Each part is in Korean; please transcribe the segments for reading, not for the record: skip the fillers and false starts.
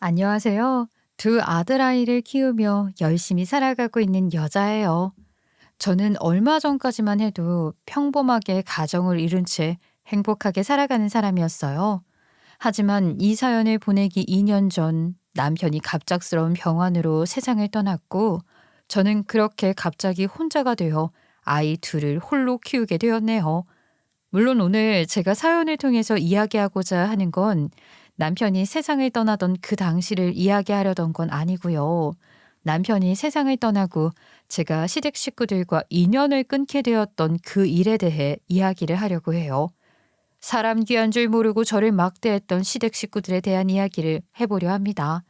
안녕하세요. 두 아들아이를 키우며 열심히 살아가고 있는 여자예요. 저는 얼마 전까지만 해도 평범하게 가정을 이룬 채 행복하게 살아가는 사람이었어요. 하지만 이 사연을 보내기 2년 전 남편이 갑작스러운 병환으로 세상을 떠났고 저는 그렇게 갑자기 혼자가 되어 아이 둘을 홀로 키우게 되었네요. 물론 오늘 제가 사연을 통해서 이야기하고자 하는 건 남편이 세상을 떠나던 그 당시를 이야기하려던 건 아니고요. 남편이 세상을 떠나고 제가 시댁 식구들과 인연을 끊게 되었던 그 일에 대해 이야기를 하려고 해요. 사람 귀한 줄 모르고 저를 막대했던 시댁 식구들에 대한 이야기를 해보려 합니다.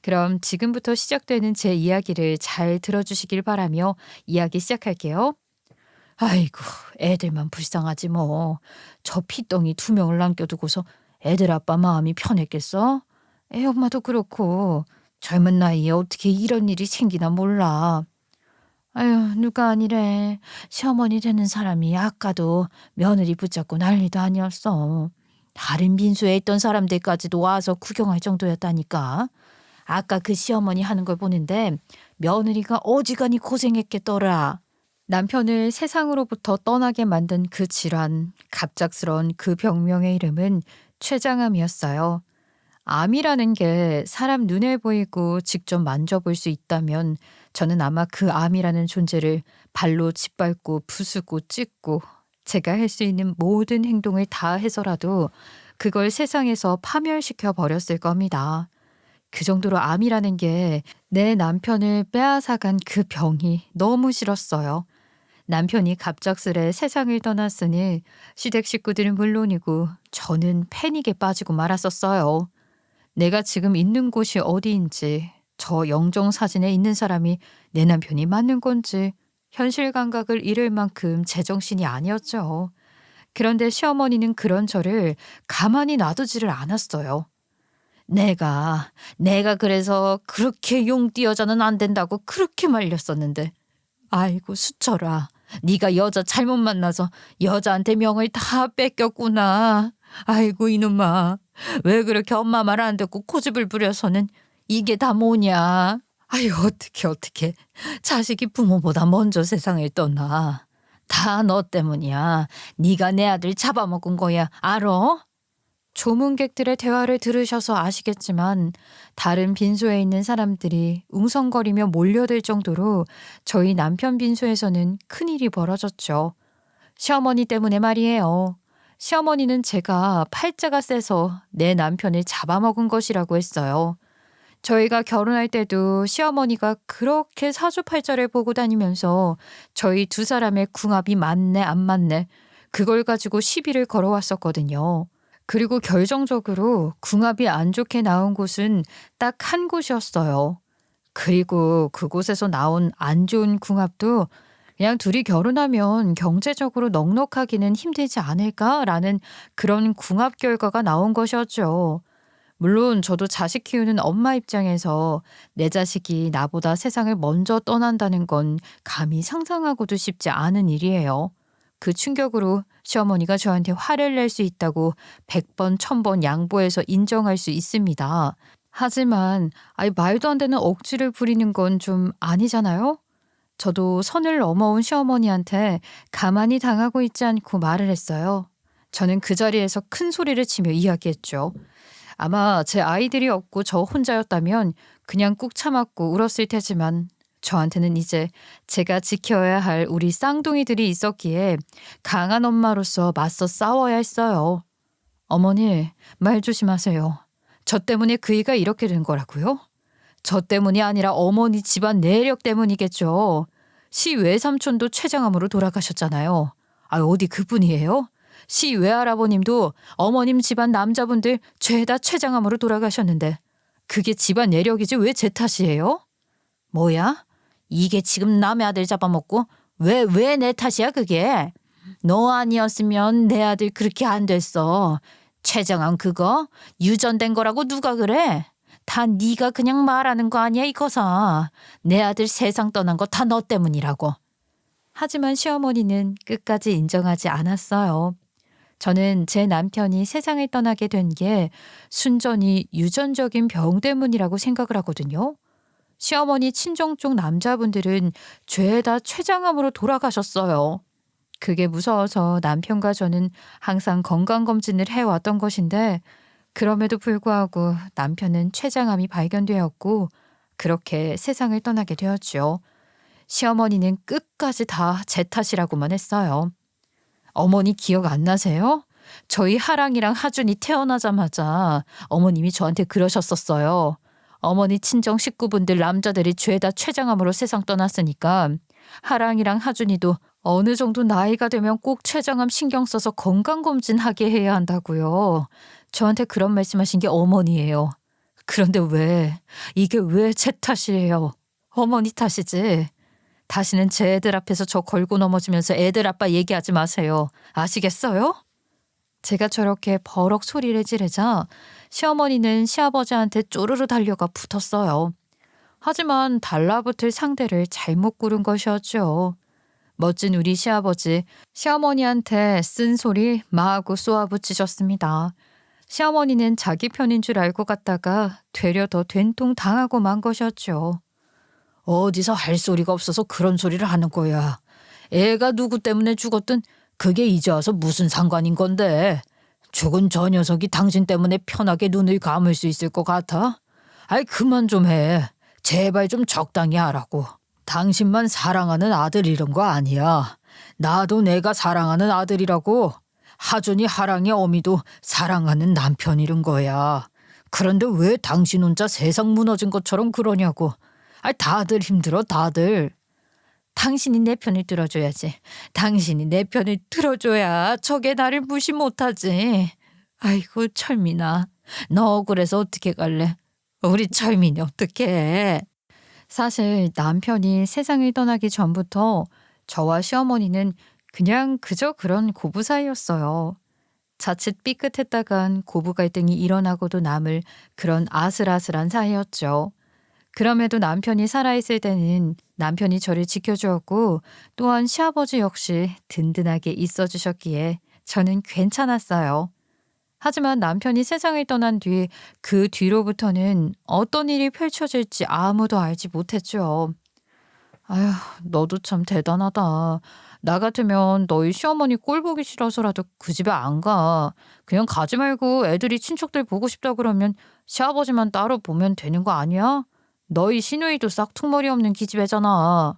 그럼 지금부터 시작되는 제 이야기를 잘 들어주시길 바라며 이야기 시작할게요. 아이고, 애들만 불쌍하지 뭐. 저 피덩이 두 명을 남겨두고서 애들 아빠 마음이 편했겠어? 애 엄마도 그렇고 젊은 나이에 어떻게 이런 일이 생기나 몰라. 아유, 누가 아니래. 시어머니 되는 사람이 아까도 며느리 붙잡고 난리도 아니었어. 다른 빈소에 있던 사람들까지도 와서 구경할 정도였다니까. 아까 그 시어머니 하는 걸 보는데 며느리가 어지간히 고생했겠더라. 남편을 세상으로부터 떠나게 만든 그 질환, 갑작스러운 그 병명의 이름은 췌장암이었어요. 암이라는 게 사람 눈에 보이고 직접 만져볼 수 있다면 저는 아마 그 암이라는 존재를 발로 짓밟고 부수고 찢고 제가 할 수 있는 모든 행동을 다 해서라도 그걸 세상에서 파멸시켜 버렸을 겁니다. 그 정도로 암이라는 게 내 남편을 빼앗아간 그 병이 너무 싫었어요. 남편이 갑작스레 세상을 떠났으니 시댁 식구들은 물론이고 저는 패닉에 빠지고 말았었어요. 내가 지금 있는 곳이 어디인지, 저 영정 사진에 있는 사람이 내 남편이 맞는 건지 현실 감각을 잃을 만큼 제정신이 아니었죠. 그런데 시어머니는 그런 저를 가만히 놔두지를 않았어요. 내가 그래서 그렇게 용 띄어서는 안 된다고 그렇게 말렸었는데 아이고 수철아. 네가 여자 잘못 만나서 여자한테 명을 다 뺏겼구나. 아이고 이놈아. 왜 그렇게 엄마 말 안 듣고 고집을 부려서는 이게 다 뭐냐. 아유 어떻게 자식이 부모보다 먼저 세상을 떠나. 다 너 때문이야. 네가 내 아들 잡아먹은 거야. 알어? 조문객들의 대화를 들으셔서 아시겠지만 다른 빈소에 있는 사람들이 웅성거리며 몰려들 정도로 저희 남편 빈소에서는 큰일이 벌어졌죠. 시어머니 때문에 말이에요. 시어머니는 제가 팔자가 세서 내 남편을 잡아먹은 것이라고 했어요. 저희가 결혼할 때도 시어머니가 그렇게 사주팔자를 보고 다니면서 저희 두 사람의 궁합이 맞네 안 맞네 그걸 가지고 시비를 걸어왔었거든요. 그리고 결정적으로 궁합이 안 좋게 나온 곳은 딱 한 곳이었어요. 그리고 그곳에서 나온 안 좋은 궁합도 그냥 둘이 결혼하면 경제적으로 넉넉하기는 힘들지 않을까라는 그런 궁합 결과가 나온 것이었죠. 물론 저도 자식 키우는 엄마 입장에서 내 자식이 나보다 세상을 먼저 떠난다는 건 감히 상상하고도 싶지 않은 일이에요. 그 충격으로 시어머니가 저한테 화를 낼 수 있다고 100번, 1000번 양보해서 인정할 수 있습니다. 하지만 말도 안 되는 억지를 부리는 건 좀 아니잖아요? 저도 선을 넘어온 시어머니한테 가만히 당하고 있지 않고 말을 했어요. 저는 그 자리에서 큰 소리를 치며 이야기했죠. 아마 제 아이들이 없고 저 혼자였다면 그냥 꾹 참았고 울었을 테지만 저한테는 이제 제가 지켜야 할 우리 쌍둥이들이 있었기에 강한 엄마로서 맞서 싸워야 했어요. 어머니, 말 조심하세요. 저 때문에 그이가 이렇게 된 거라고요? 저 때문이 아니라 어머니 집안 내력 때문이겠죠. 시 외삼촌도 췌장암으로 돌아가셨잖아요. 어디 그분이에요? 시 외할아버님도 어머님 집안 남자분들 죄다 췌장암으로 돌아가셨는데 그게 집안 내력이지 왜 제 탓이에요? 뭐야? 이게 지금 남의 아들 잡아먹고 왜 내 탓이야 그게? 너 아니었으면 내 아들 그렇게 안 됐어. 췌장암 그거 유전된 거라고 누가 그래? 다 네가 그냥 말하는 거 아니야 이거사. 내 아들 세상 떠난 거 다 너 때문이라고. 하지만 시어머니는 끝까지 인정하지 않았어요. 저는 제 남편이 세상을 떠나게 된 게 순전히 유전적인 병 때문이라고 생각을 하거든요. 시어머니 친정 쪽 남자분들은 죄다 췌장암으로 돌아가셨어요. 그게 무서워서 남편과 저는 항상 건강검진을 해왔던 것인데 그럼에도 불구하고 남편은 췌장암이 발견되었고 그렇게 세상을 떠나게 되었죠. 시어머니는 끝까지 다 제 탓이라고만 했어요. 어머니 기억 안 나세요? 저희 하랑이랑 하준이 태어나자마자 어머님이 저한테 그러셨었어요. 어머니 친정 식구분들 남자들이 죄다 췌장암으로 세상 떠났으니까 하랑이랑 하준이도 어느 정도 나이가 되면 꼭 췌장암 신경 써서 건강검진하게 해야 한다고요. 저한테 그런 말씀하신 게 어머니예요. 그런데 이게 왜 제 탓이에요? 어머니 탓이지. 다시는 제 애들 앞에서 저 걸고 넘어지면서 애들 아빠 얘기하지 마세요. 아시겠어요? 제가 저렇게 버럭 소리를 지르자 시어머니는 시아버지한테 쪼르르 달려가 붙었어요. 하지만 달라붙을 상대를 잘못 고른 것이었죠. 멋진 우리 시아버지, 시어머니한테 쓴소리 마구 쏘아붙이셨습니다. 시어머니는 자기 편인 줄 알고 갔다가 되려 더 된통 당하고 만 것이었죠. 어디서 할 소리가 없어서 그런 소리를 하는 거야. 애가 누구 때문에 죽었든 그게 이제 와서 무슨 상관인 건데. 죽은 저 녀석이 당신 때문에 편하게 눈을 감을 수 있을 것 같아? 아이 그만 좀 해. 제발 좀 적당히 하라고. 당신만 사랑하는 아들 이런 거 아니야. 나도 내가 사랑하는 아들이라고. 하준이 하랑이 어미도 사랑하는 남편 이런 거야. 그런데 왜 당신 혼자 세상 무너진 것처럼 그러냐고. 아이 다들 힘들어 다들. 당신이 내 편을 들어줘야지. 당신이 내 편을 들어줘야 저게 나를 무시 못하지. 아이고 철민아. 너 억울해서 어떻게 갈래? 우리 철민이 어떡해. 사실 남편이 세상을 떠나기 전부터 저와 시어머니는 그냥 그저 그런 고부 사이였어요. 자칫 삐끗했다간 고부 갈등이 일어나고도 남을 그런 아슬아슬한 사이였죠. 그럼에도 남편이 살아있을 때는 남편이 저를 지켜주었고 또한 시아버지 역시 든든하게 있어주셨기에 저는 괜찮았어요. 하지만 남편이 세상을 떠난 뒤 그 뒤로부터는 어떤 일이 펼쳐질지 아무도 알지 못했죠. 아휴, 너도 참 대단하다. 나 같으면 너희 시어머니 꼴 보기 싫어서라도 그 집에 안 가. 그냥 가지 말고 애들이 친척들 보고 싶다 그러면 시아버지만 따로 보면 되는 거 아니야? 너희 시누이도 싹퉁머리 없는 기집애잖아.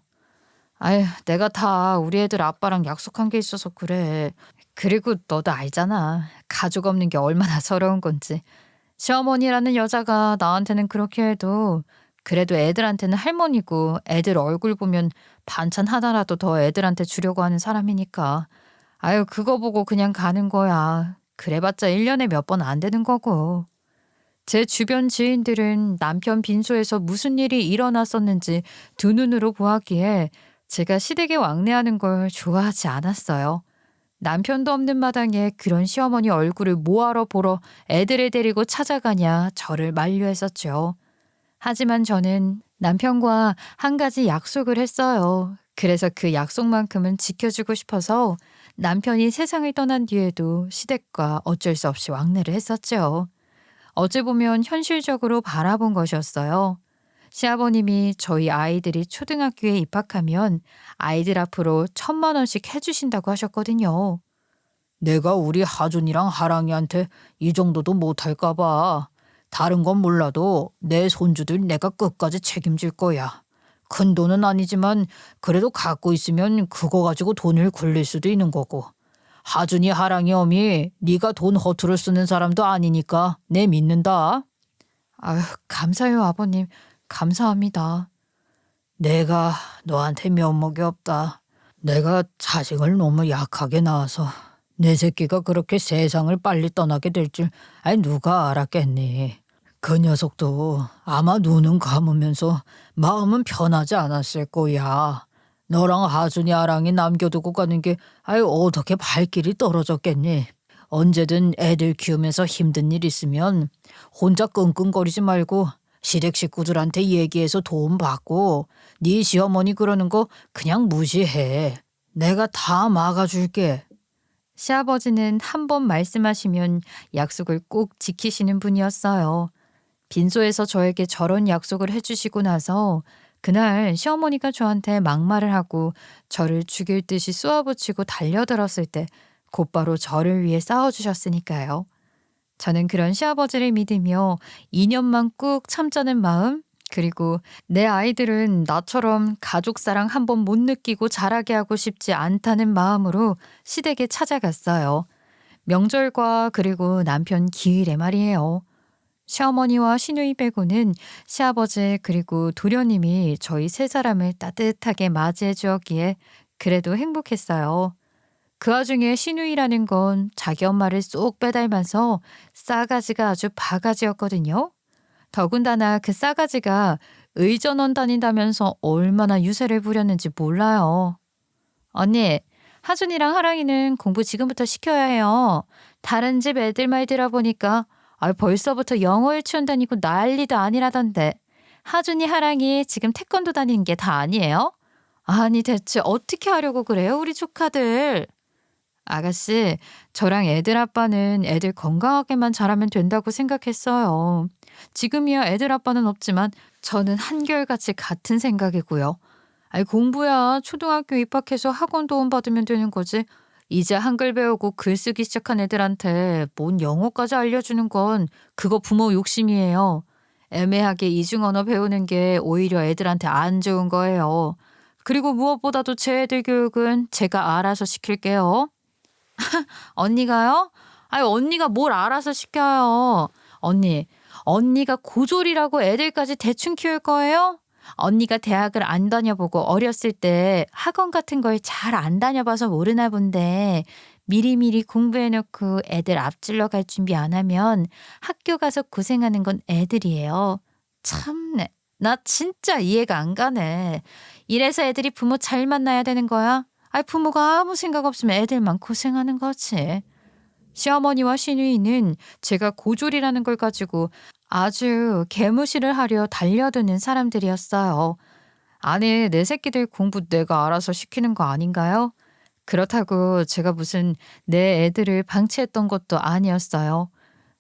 아휴, 내가 다 우리 애들 아빠랑 약속한 게 있어서 그래. 그리고 너도 알잖아. 가족 없는 게 얼마나 서러운 건지. 시어머니라는 여자가 나한테는 그렇게 해도 그래도 애들한테는 할머니고 애들 얼굴 보면 반찬 하나라도 더 애들한테 주려고 하는 사람이니까. 아유, 그거 보고 그냥 가는 거야. 그래봤자 1년에 몇 번 안 되는 거고. 제 주변 지인들은 남편 빈소에서 무슨 일이 일어났었는지 두 눈으로 보았기에 제가 시댁에 왕래하는 걸 좋아하지 않았어요. 남편도 없는 마당에 그런 시어머니 얼굴을 뭐하러 보러 애들을 데리고 찾아가냐 저를 만류했었죠. 하지만 저는 남편과 한 가지 약속을 했어요. 그래서 그 약속만큼은 지켜주고 싶어서 남편이 세상을 떠난 뒤에도 시댁과 어쩔 수 없이 왕래를 했었죠. 어찌 보면 현실적으로 바라본 것이었어요. 시아버님이 저희 아이들이 초등학교에 입학하면 아이들 앞으로 1,000만 원씩 해주신다고 하셨거든요. 내가 우리 하준이랑 하랑이한테 이 정도도 못할까 봐. 다른 건 몰라도 내 손주들 내가 끝까지 책임질 거야. 큰 돈은 아니지만 그래도 갖고 있으면 그거 가지고 돈을 굴릴 수도 있는 거고. 하준이 하랑이 어미 네가 돈 허투루 쓰는 사람도 아니니까 내 믿는다. 아유, 감사해요 아버님. 감사합니다. 내가 너한테 면목이 없다. 내가 자식을 너무 약하게 낳아서 내 새끼가 그렇게 세상을 빨리 떠나게 될 줄 누가 알았겠니. 그 녀석도 아마 눈은 감으면서 마음은 편하지 않았을 거야. 너랑 하준이 아랑이 남겨두고 가는 게 어떻게 발길이 떨어졌겠니. 언제든 애들 키우면서 힘든 일 있으면 혼자 끙끙거리지 말고 시댁 식구들한테 얘기해서 도움받고 네 시어머니 그러는 거 그냥 무시해. 내가 다 막아줄게. 시아버지는 한 번 말씀하시면 약속을 꼭 지키시는 분이었어요. 빈소에서 저에게 저런 약속을 해주시고 나서 그날 시어머니가 저한테 막말을 하고 저를 죽일 듯이 쏘아붙이고 달려들었을 때 곧바로 저를 위해 싸워주셨으니까요. 저는 그런 시아버지를 믿으며 2년만 꾹 참자는 마음, 그리고 내 아이들은 나처럼 가족 사랑 한 번 못 느끼고 자라게 하고 싶지 않다는 마음으로 시댁에 찾아갔어요. 명절과 그리고 남편 기일에 말이에요. 시어머니와 시누이 빼고는 시아버지 그리고 도련님이 저희 세 사람을 따뜻하게 맞이해 주었기에 그래도 행복했어요. 그 와중에 시누이라는 건 자기 엄마를 쏙 빼닮아서 싸가지가 아주 바가지였거든요. 더군다나 그 싸가지가 의전원 다닌다면서 얼마나 유세를 부렸는지 몰라요. 언니, 하준이랑 하랑이는 공부 지금부터 시켜야 해요. 다른 집 애들 말 들어보니까 벌써부터 영어 유치원 다니고 난리도 아니라던데. 하준이, 하랑이 지금 태권도 다니는 게 다 아니에요? 아니 대체 어떻게 하려고 그래요, 우리 조카들? 아가씨, 저랑 애들 아빠는 애들 건강하게만 자라면 된다고 생각했어요. 지금이야 애들 아빠는 없지만 저는 한결같이 같은 생각이고요. 공부야 초등학교 입학해서 학원 도움 받으면 되는 거지. 이제 한글 배우고 글쓰기 시작한 애들한테 뭔 영어까지 알려주는 건 그거 부모 욕심이에요. 애매하게 이중 언어 배우는 게 오히려 애들한테 안 좋은 거예요. 그리고 무엇보다도 제 애들 교육은 제가 알아서 시킬게요. 언니가요? 언니가 뭘 알아서 시켜요. 언니가 고졸이라고 애들까지 대충 키울 거예요? 언니가 대학을 안 다녀보고 어렸을 때 학원 같은 걸 잘 안 다녀봐서 모르나 본데 미리미리 공부해놓고 애들 앞질러 갈 준비 안 하면 학교 가서 고생하는 건 애들이에요. 참네. 나 진짜 이해가 안 가네. 이래서 애들이 부모 잘 만나야 되는 거야? 부모가 아무 생각 없으면 애들만 고생하는 거지. 시어머니와 시누이는 제가 고졸이라는 걸 가지고 아주 개무시를 하려 달려드는 사람들이었어요. 아니, 내 새끼들 공부 내가 알아서 시키는 거 아닌가요? 그렇다고 제가 무슨 내 애들을 방치했던 것도 아니었어요.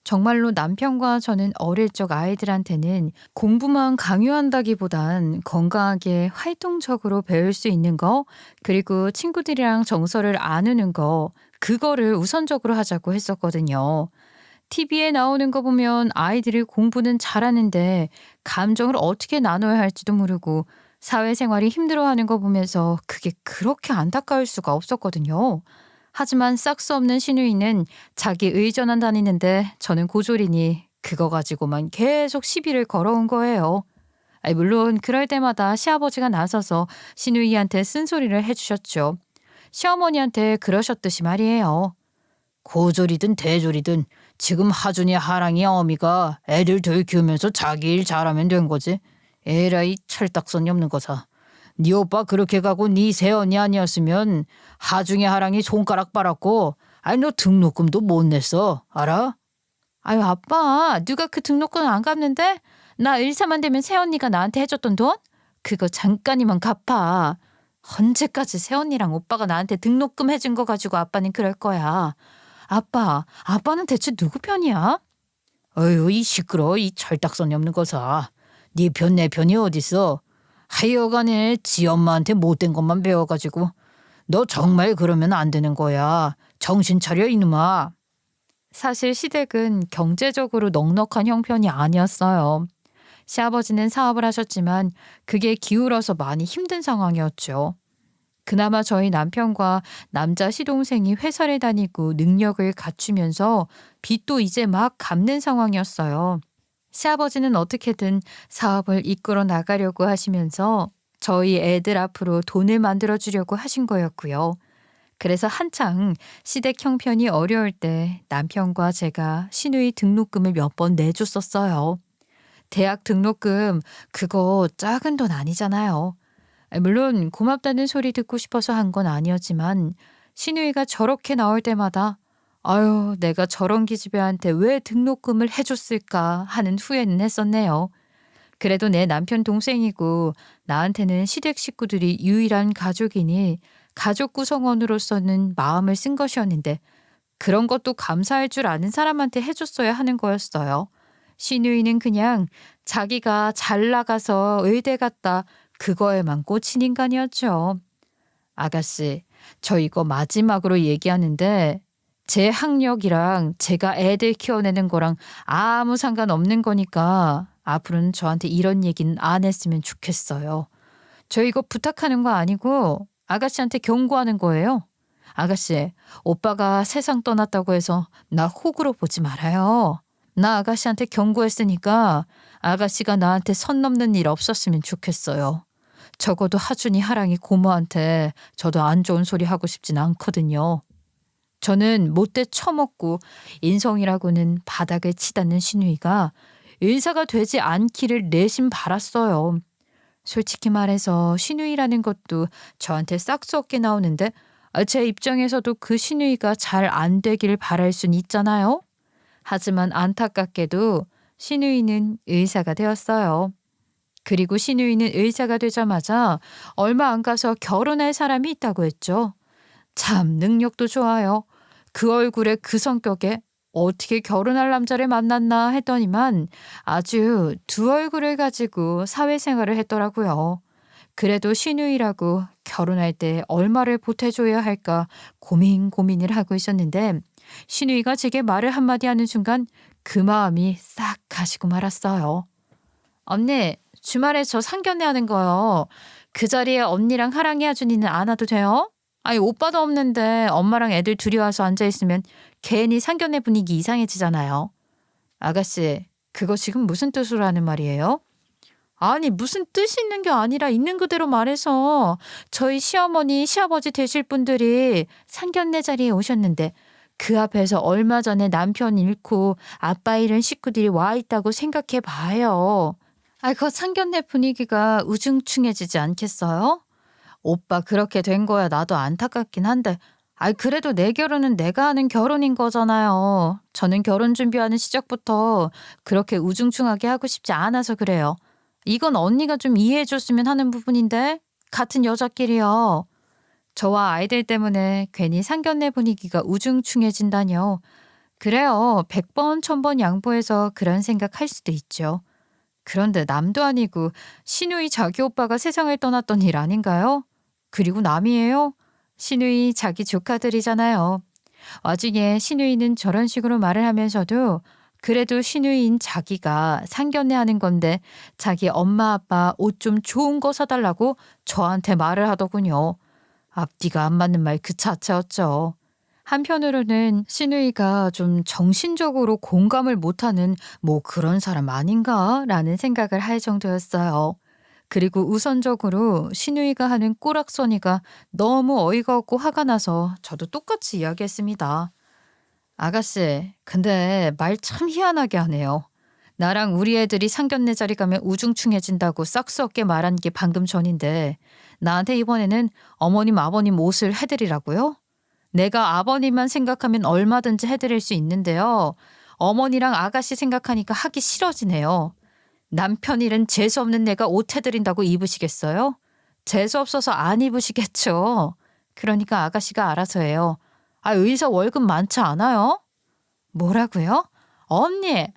정말로 남편과 저는 어릴 적 아이들한테는 공부만 강요한다기보단 건강하게 활동적으로 배울 수 있는 거, 그리고 친구들이랑 정서를 나누는 거, 그거를 우선적으로 하자고 했었거든요. TV에 나오는 거 보면 아이들이 공부는 잘하는데 감정을 어떻게 나눠야 할지도 모르고 사회생활이 힘들어하는 거 보면서 그게 그렇게 안타까울 수가 없었거든요. 하지만 싹수 없는 시누이는 자기 의전원 다니는데 저는 고졸이니 그거 가지고만 계속 시비를 걸어온 거예요. 물론 그럴 때마다 시아버지가 나서서 시누이한테 쓴소리를 해주셨죠. 시어머니한테 그러셨듯이 말이에요. 고졸이든 대졸이든 지금 하준이 하랑이 어미가 애들 둘 키우면서 자기 일 잘하면 된 거지. 에라이 철딱선이 없는 거사. 네 오빠 그렇게 가고 네 새언니 아니었으면 하중이 하랑이 손가락 빨았고 너 등록금도 못 냈어. 알아? 아빠 누가 그 등록금 안 갚는데? 나 의사만 되면 새언니가 나한테 해줬던 돈? 그거 잠깐이면 갚아. 언제까지 새언니랑 오빠가 나한테 등록금 해준 거 가지고 아빠는 그럴 거야. 아빠는 대체 누구 편이야? 어휴, 이 시끄러, 이 철딱선이 없는 거사. 네 편 내 편이 어딨어? 하여간에 지 엄마한테 못된 것만 배워가지고 너 정말 그러면 안 되는 거야. 정신 차려 이놈아. 사실 시댁은 경제적으로 넉넉한 형편이 아니었어요. 시아버지는 사업을 하셨지만 그게 기울어서 많이 힘든 상황이었죠. 그나마 저희 남편과 남자 시동생이 회사를 다니고 능력을 갖추면서 빚도 이제 막 갚는 상황이었어요. 시아버지는 어떻게든 사업을 이끌어 나가려고 하시면서 저희 애들 앞으로 돈을 만들어 주려고 하신 거였고요. 그래서 한창 시댁 형편이 어려울 때 남편과 제가 시누이 등록금을 몇 번 내줬었어요. 대학 등록금 그거 작은 돈 아니잖아요. 물론 고맙다는 소리 듣고 싶어서 한 건 아니었지만 시누이가 저렇게 나올 때마다 아유, 내가 저런 기집애한테 왜 등록금을 해줬을까 하는 후회는 했었네요. 그래도 내 남편 동생이고 나한테는 시댁 식구들이 유일한 가족이니 가족 구성원으로서는 마음을 쓴 것이었는데 그런 것도 감사할 줄 아는 사람한테 해줬어야 하는 거였어요. 신우이는 그냥 자기가 잘 나가서 의대 갔다 그거에만 꽂힌 인간이었죠. 아가씨, 저 이거 마지막으로 얘기하는데 제 학력이랑 제가 애들 키워내는 거랑 아무 상관없는 거니까 앞으로는 저한테 이런 얘기는 안 했으면 좋겠어요. 저 이거 부탁하는 거 아니고 아가씨한테 경고하는 거예요. 아가씨, 오빠가 세상 떠났다고 해서 나 호구로 보지 말아요. 나 아가씨한테 경고했으니까 아가씨가 나한테 선 넘는 일 없었으면 좋겠어요. 적어도 하준이 하랑이 고모한테 저도 안 좋은 소리 하고 싶진 않거든요. 저는 못돼 처먹고 인성이라고는 바닥을 치닫는 신우이가 의사가 되지 않기를 내심 바랐어요. 솔직히 말해서 신우이라는 것도 저한테 싹수 없게 나오는데 제 입장에서도 그 신우이가 잘 안 되길 바랄 순 있잖아요. 하지만 안타깝게도 신우이는 의사가 되었어요. 그리고 신우이는 의사가 되자마자 얼마 안 가서 결혼할 사람이 있다고 했죠. 참 능력도 좋아요. 그 얼굴에 그 성격에 어떻게 결혼할 남자를 만났나 했더니만 아주 두 얼굴을 가지고 사회생활을 했더라고요. 그래도 신우이라고 결혼할 때 얼마를 보태줘야 할까 고민을 하고 있었는데 신우이가 제게 말을 한마디 하는 순간 그 마음이 싹 가시고 말았어요. 언니, 주말에 저 상견례 하는 거요. 그 자리에 언니랑 하랑이 하준이는 안 와도 돼요? 아니 오빠도 없는데 엄마랑 애들 둘이 와서 앉아있으면 괜히 상견례 분위기 이상해지잖아요. 아가씨, 그거 지금 무슨 뜻으로 하는 말이에요? 아니 무슨 뜻이 있는 게 아니라 있는 그대로 말해서 저희 시어머니 시아버지 되실 분들이 상견례 자리에 오셨는데 그 앞에서 얼마 전에 남편 잃고 아빠 잃은 식구들이 와 있다고 생각해 봐요. 그 상견례 분위기가 우중충해지지 않겠어요? 오빠 그렇게 된 거야 나도 안타깝긴 한데 그래도 내 결혼은 내가 하는 결혼인 거잖아요. 저는 결혼 준비하는 시작부터 그렇게 우중충하게 하고 싶지 않아서 그래요. 이건 언니가 좀 이해해 줬으면 하는 부분인데 같은 여자끼리요. 저와 아이들 때문에 괜히 상견례 분위기가 우중충해진다뇨. 그래요. 100번 1000번 양보해서 그런 생각할 수도 있죠. 그런데 남도 아니고 신우이 자기 오빠가 세상을 떠났던 일 아닌가요? 그리고 남이에요? 신우이 자기 조카들이잖아요. 와중에 신우이는 저런 식으로 말을 하면서도 그래도 신우이인 자기가 상견례 하는 건데 자기 엄마 아빠 옷 좀 좋은 거 사달라고 저한테 말을 하더군요. 앞뒤가 안 맞는 말 그 자체였죠. 한편으로는 신우이가 좀 정신적으로 공감을 못하는 뭐 그런 사람 아닌가라는 생각을 할 정도였어요. 그리고 우선적으로 신우이가 하는 꼬락서니가 너무 어이가 없고 화가 나서 저도 똑같이 이야기했습니다. 아가씨, 근데 말 참 희한하게 하네요. 나랑 우리 애들이 상견례 자리 가면 우중충해진다고 싹수 없게 말한 게 방금 전인데 나한테 이번에는 어머님 아버님 옷을 해드리라고요? 내가 아버님만 생각하면 얼마든지 해드릴 수 있는데요. 어머니랑 아가씨 생각하니까 하기 싫어지네요. 남편 일은 재수없는 내가 옷 해드린다고 입으시겠어요? 재수없어서 안 입으시겠죠. 그러니까 아가씨가 알아서 해요. 의사 월급 많지 않아요? 뭐라고요? 언니,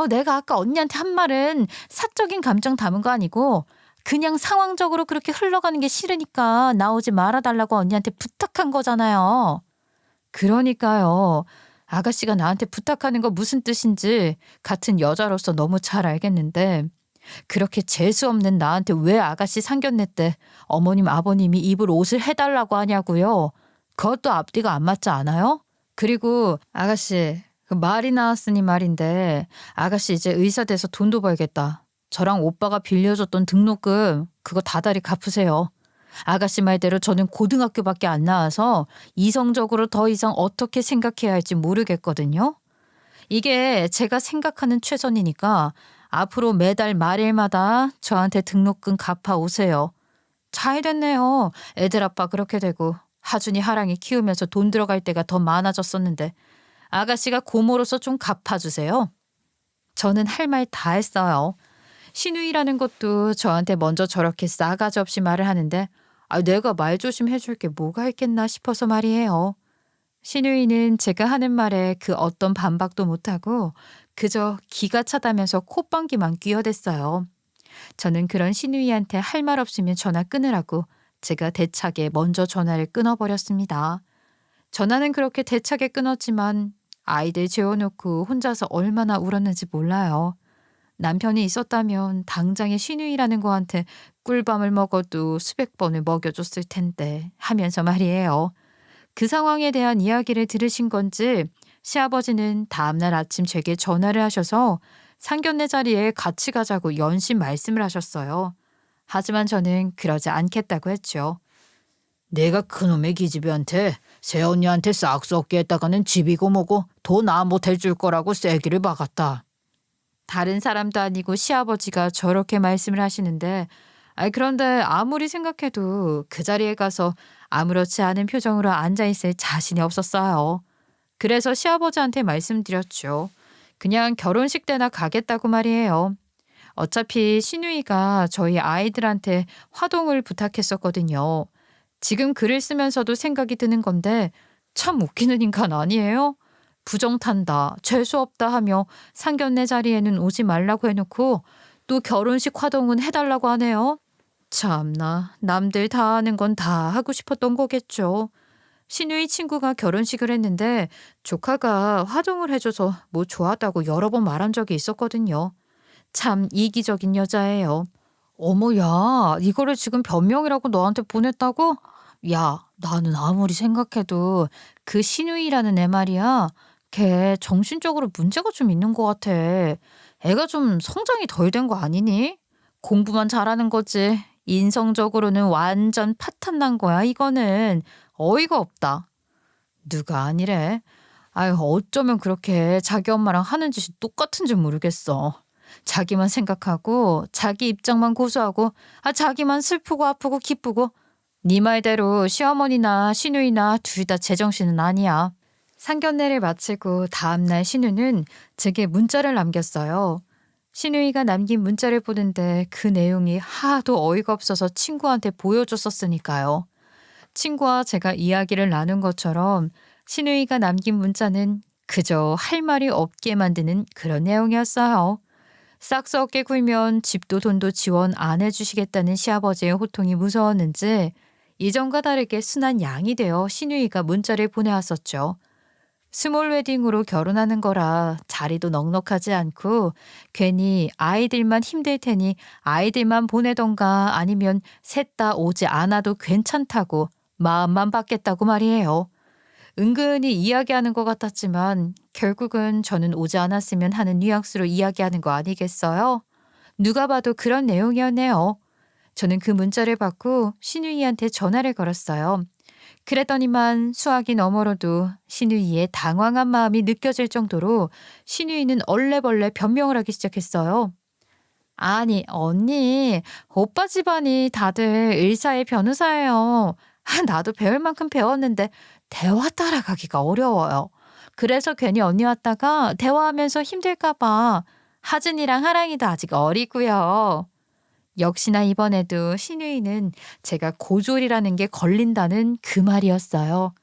내가 아까 언니한테 한 말은 사적인 감정 담은 거 아니고 그냥 상황적으로 그렇게 흘러가는 게 싫으니까 나오지 말아달라고 언니한테 부탁한 거잖아요. 그러니까요. 아가씨가 나한테 부탁하는 거 무슨 뜻인지 같은 여자로서 너무 잘 알겠는데 그렇게 재수없는 나한테 왜 아가씨 상견례 때 어머님 아버님이 입을 옷을 해달라고 하냐고요. 그것도 앞뒤가 안 맞지 않아요? 그리고 아가씨 그 말이 나왔으니 말인데 아가씨 이제 의사 돼서 돈도 벌겠다. 저랑 오빠가 빌려줬던 등록금 그거 다달이 갚으세요. 아가씨 말대로 저는 고등학교밖에 안 나와서 이성적으로 더 이상 어떻게 생각해야 할지 모르겠거든요. 이게 제가 생각하는 최선이니까 앞으로 매달 말일마다 저한테 등록금 갚아 오세요. 잘 됐네요. 애들 아빠 그렇게 되고 하준이 하랑이 키우면서 돈 들어갈 때가 더 많아졌었는데 아가씨가 고모로서 좀 갚아주세요. 저는 할 말 다 했어요. 신우이라는 것도 저한테 먼저 저렇게 싸가지 없이 말을 하는데 내가 말 조심해 줄 게 뭐가 있겠나 싶어서 말이에요. 신우이는 제가 하는 말에 그 어떤 반박도 못하고 그저 기가 차다면서 콧방귀만 뀌어댔어요. 저는 그런 신우이한테 할 말 없으면 전화 끊으라고 제가 대차게 먼저 전화를 끊어버렸습니다. 전화는 그렇게 대차게 끊었지만 아이들 재워놓고 혼자서 얼마나 울었는지 몰라요. 남편이 있었다면 당장에 신우이라는 거한테 꿀밤을 먹어도 수백 번을 먹여줬을 텐데 하면서 말이에요. 그 상황에 대한 이야기를 들으신 건지 시아버지는 다음날 아침 제게 전화를 하셔서 상견례 자리에 같이 가자고 연신 말씀을 하셨어요. 하지만 저는 그러지 않겠다고 했죠. 내가 그놈의 기집애한테 새언니한테 싹 썩게 했다가는 집이고 뭐고 더 나 못해 줄 거라고 쐐기를 박았다. 다른 사람도 아니고 시아버지가 저렇게 말씀을 하시는데 그런데 아무리 생각해도 그 자리에 가서 아무렇지 않은 표정으로 앉아있을 자신이 없었어요. 그래서 시아버지한테 말씀드렸죠. 그냥 결혼식 때나 가겠다고 말이에요. 어차피 신우이가 저희 아이들한테 화동을 부탁했었거든요. 지금 글을 쓰면서도 생각이 드는 건데 참 웃기는 인간 아니에요? 부정탄다, 재수없다 하며 상견례 자리에는 오지 말라고 해놓고 또 결혼식 화동은 해달라고 하네요. 참나, 남들 다 하는 건 다 하고 싶었던 거겠죠. 신우이 친구가 결혼식을 했는데 조카가 화동을 해줘서 뭐 좋았다고 여러 번 말한 적이 있었거든요. 참 이기적인 여자예요. 어머야, 이거를 지금 변명이라고 너한테 보냈다고? 야, 나는 아무리 생각해도 그 신우이라는 애 말이야. 걔 정신적으로 문제가 좀 있는 것 같아. 애가 좀 성장이 덜 된 거 아니니? 공부만 잘하는 거지. 인성적으로는 완전 파탄 난 거야, 이거는. 어이가 없다. 누가 아니래? 어쩌면 그렇게 자기 엄마랑 하는 짓이 똑같은지 모르겠어. 자기만 생각하고 자기 입장만 고수하고 자기만 슬프고 아프고 기쁘고 네 말대로 시어머니나 신우이나 둘 다 제정신은 아니야. 상견례를 마치고 다음날 신우는 제게 문자를 남겼어요. 신우이가 남긴 문자를 보는데 그 내용이 하도 어이가 없어서 친구한테 보여줬었으니까요. 친구와 제가 이야기를 나눈 것처럼 신우이가 남긴 문자는 그저 할 말이 없게 만드는 그런 내용이었어요. 싹스 어깨 굴면 집도 돈도 지원 안 해주시겠다는 시아버지의 호통이 무서웠는지 이전과 다르게 순한 양이 되어 신우이가 문자를 보내왔었죠. 스몰 웨딩으로 결혼하는 거라 자리도 넉넉하지 않고 괜히 아이들만 힘들 테니 아이들만 보내던가 아니면 셋 다 오지 않아도 괜찮다고 마음만 받겠다고 말이에요. 은근히 이야기하는 것 같았지만 결국은 저는 오지 않았으면 하는 뉘앙스로 이야기하는 거 아니겠어요? 누가 봐도 그런 내용이었네요. 저는 그 문자를 받고 신우이한테 전화를 걸었어요. 그랬더니만 수화기 너머로도 신우이의 당황한 마음이 느껴질 정도로 신우이는 얼레벌레 변명을 하기 시작했어요. 아니 언니, 오빠 집안이 다들 의사의 변호사예요. 나도 배울 만큼 배웠는데 대화 따라가기가 어려워요. 그래서 괜히 언니 왔다가 대화하면서 힘들까 봐. 하진이랑 하랑이도 아직 어리고요. 역시나 이번에도 신우이는 제가 고졸이라는 게 걸린다는 그 말이었어요.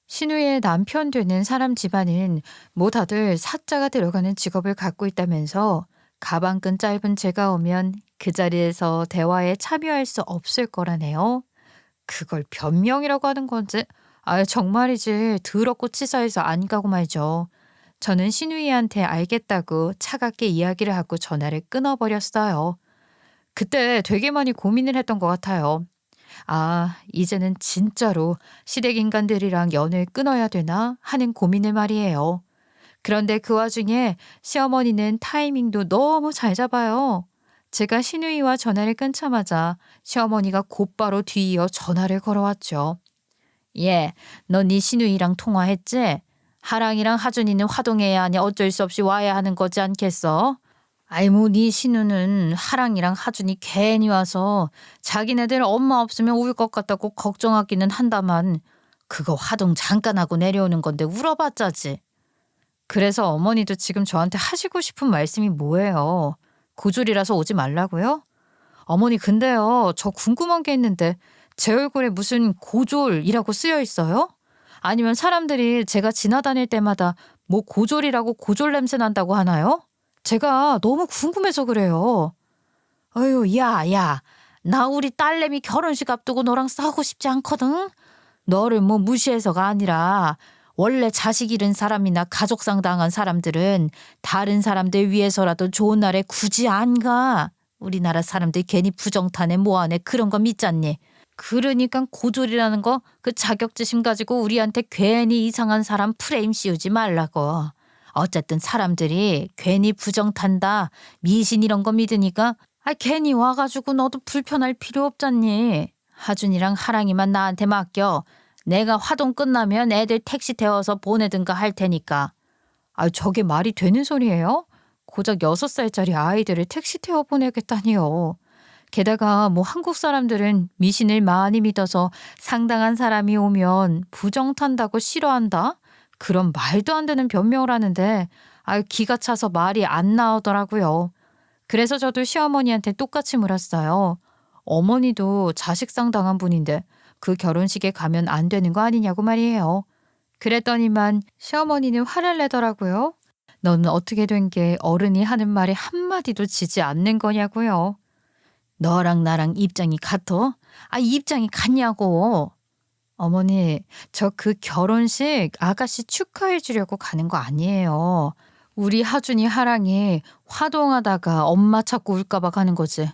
신우이의 남편 되는 사람 집안은 뭐 다들 사자가 들어가는 직업을 갖고 있다면서 가방끈 짧은 제가 오면 그 자리에서 대화에 참여할 수 없을 거라네요. 그걸 변명이라고 하는 건지 정말이지 더럽고 치사해서 안 가고 말죠. 저는 신우이한테 알겠다고 차갑게 이야기를 하고 전화를 끊어버렸어요. 그때 되게 많이 고민을 했던 것 같아요. 이제는 진짜로 시댁 인간들이랑 연을 끊어야 되나 하는 고민을 말이에요. 그런데 그 와중에 시어머니는 타이밍도 너무 잘 잡아요. 제가 신우이와 전화를 끊자마자 시어머니가 곧바로 뒤이어 전화를 걸어왔죠. 예, 너 네 신우이랑 통화했지? 하랑이랑 하준이는 화동해야 하니 어쩔 수 없이 와야 하는 거지 않겠어? 네 신우는 하랑이랑 하준이 괜히 와서 자기네들 엄마 없으면 울 것 같다고 걱정하기는 한다만 그거 화동 잠깐 하고 내려오는 건데 울어봤자지. 그래서 어머니도 지금 저한테 하시고 싶은 말씀이 뭐예요? 고졸이라서 오지 말라고요? 어머니 근데요, 저 궁금한 게 있는데 제 얼굴에 무슨 고졸이라고 쓰여 있어요? 아니면 사람들이 제가 지나다닐 때마다 뭐 고졸이라고 고졸 냄새 난다고 하나요? 제가 너무 궁금해서 그래요. 어휴, 야, 야. 나 우리 딸내미 결혼식 앞두고 너랑 싸우고 싶지 않거든? 너를 뭐 무시해서가 아니라 원래 자식 잃은 사람이나 가족상 당한 사람들은 다른 사람들 위해서라도 좋은 날에 굳이 안 가. 우리나라 사람들 괜히 부정타네 뭐하네 그런 거 믿잖니. 그러니까 고졸이라는 거 그 자격지심 가지고 우리한테 괜히 이상한 사람 프레임 씌우지 말라고. 어쨌든 사람들이 괜히 부정탄다 미신 이런 거 믿으니까 괜히 와가지고 너도 불편할 필요 없잖니. 하준이랑 하랑이만 나한테 맡겨. 내가 화동 끝나면 애들 택시 태워서 보내든가 할 테니까. 저게 말이 되는 소리예요? 고작 6살짜리 아이들을 택시 태워 보내겠다니요. 게다가 뭐 한국 사람들은 미신을 많이 믿어서 상당한 사람이 오면 부정탄다고 싫어한다? 그런 말도 안 되는 변명을 하는데 기가 차서 말이 안 나오더라고요. 그래서 저도 시어머니한테 똑같이 물었어요. 어머니도 자식상 당한 분인데 그 결혼식에 가면 안 되는 거 아니냐고 말이에요. 그랬더니만 시어머니는 화를 내더라고요. 너는 어떻게 된 게 어른이 하는 말에 한마디도 지지 않는 거냐고요. 너랑 나랑 입장이 같어? 입장이 같냐고. 어머니, 저 그 결혼식 아가씨 축하해 주려고 가는 거 아니에요. 우리 하준이 하랑이 화동하다가 엄마 찾고 울까봐 가는 거지.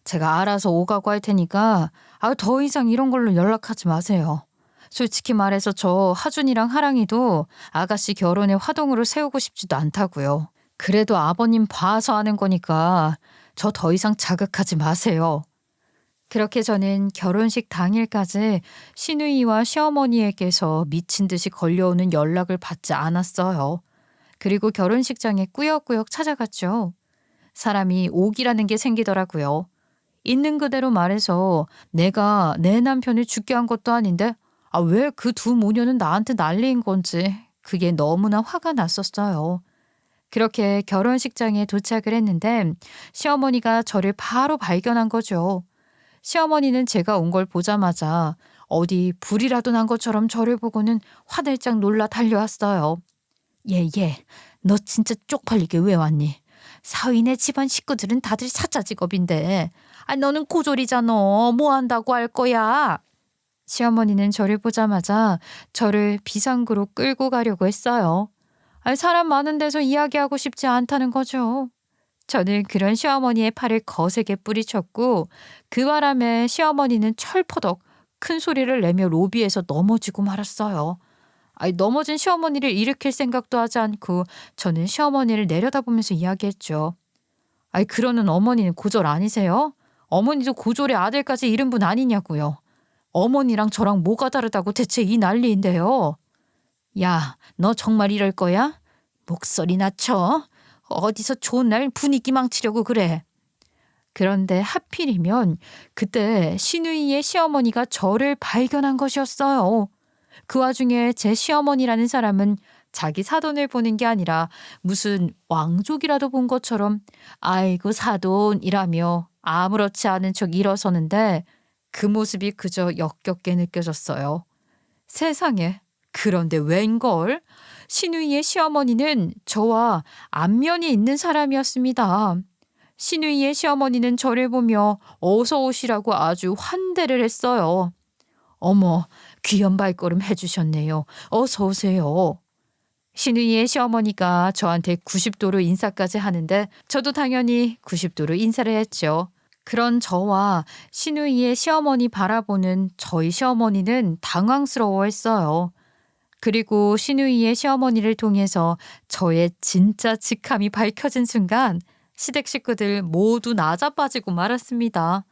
제가 알아서 오가고 할 테니까 더 이상 이런 걸로 연락하지 마세요. 솔직히 말해서 저 하준이랑 하랑이도 아가씨 결혼에 화동으로 세우고 싶지도 않다고요. 그래도 아버님 봐서 하는 거니까 저 더 이상 자극하지 마세요. 그렇게 저는 결혼식 당일까지 시누이와 시어머니에게서 미친 듯이 걸려오는 연락을 받지 않았어요. 그리고 결혼식장에 꾸역꾸역 찾아갔죠. 사람이 옥이라는 게 생기더라고요. 있는 그대로 말해서 내가 내 남편을 죽게 한 것도 아닌데 왜 그 두 모녀는 나한테 난리인 건지 그게 너무나 화가 났었어요. 그렇게 결혼식장에 도착을 했는데 시어머니가 저를 바로 발견한 거죠. 시어머니는 제가 온 걸 보자마자 어디 불이라도 난 것처럼 저를 보고는 화들짝 놀라 달려왔어요. 얘, 너 진짜 쪽팔리게 왜 왔니? 사위네 집안 식구들은 다들 사자 직업인데 너는 고졸이잖아. 뭐 한다고 할 거야? 시어머니는 저를 보자마자 저를 비상구로 끌고 가려고 했어요. 사람 많은 데서 이야기하고 싶지 않다는 거죠. 저는 그런 시어머니의 팔을 거세게 뿌리쳤고 그 바람에 시어머니는 철퍼덕 큰 소리를 내며 로비에서 넘어지고 말았어요. 넘어진 시어머니를 일으킬 생각도 하지 않고 저는 시어머니를 내려다보면서 이야기했죠. 그러는 어머니는 고졸 아니세요? 어머니도 고졸의 아들까지 잃은 분 아니냐고요. 어머니랑 저랑 뭐가 다르다고 대체 이 난리인데요. 야, 너 정말 이럴 거야? 목소리 낮춰. 어디서 좋은 날 분위기 망치려고 그래. 그런데 하필이면 그때 시누이의 시어머니가 저를 발견한 것이었어요. 그 와중에 제 시어머니라는 사람은 자기 사돈을 보는 게 아니라 무슨 왕족이라도 본 것처럼 아이고 사돈이라며 아무렇지 않은 척 일어서는데 그 모습이 그저 역겹게 느껴졌어요. 세상에, 그런데 웬걸? 시누이의 시어머니는 저와 안면이 있는 사람이었습니다. 시누이의 시어머니는 저를 보며 어서 오시라고 아주 환대를 했어요. 어머, 귀한 발걸음 해주셨네요. 어서 오세요. 시누이의 시어머니가 저한테 90도로 인사까지 하는데 저도 당연히 90도로 인사를 했죠. 그런 저와 시누이의 시어머니 바라보는 저희 시어머니는 당황스러워했어요. 그리고 시누이의 시어머니를 통해서 저의 진짜 직함이 밝혀진 순간 시댁 식구들 모두 나자빠지고 말았습니다.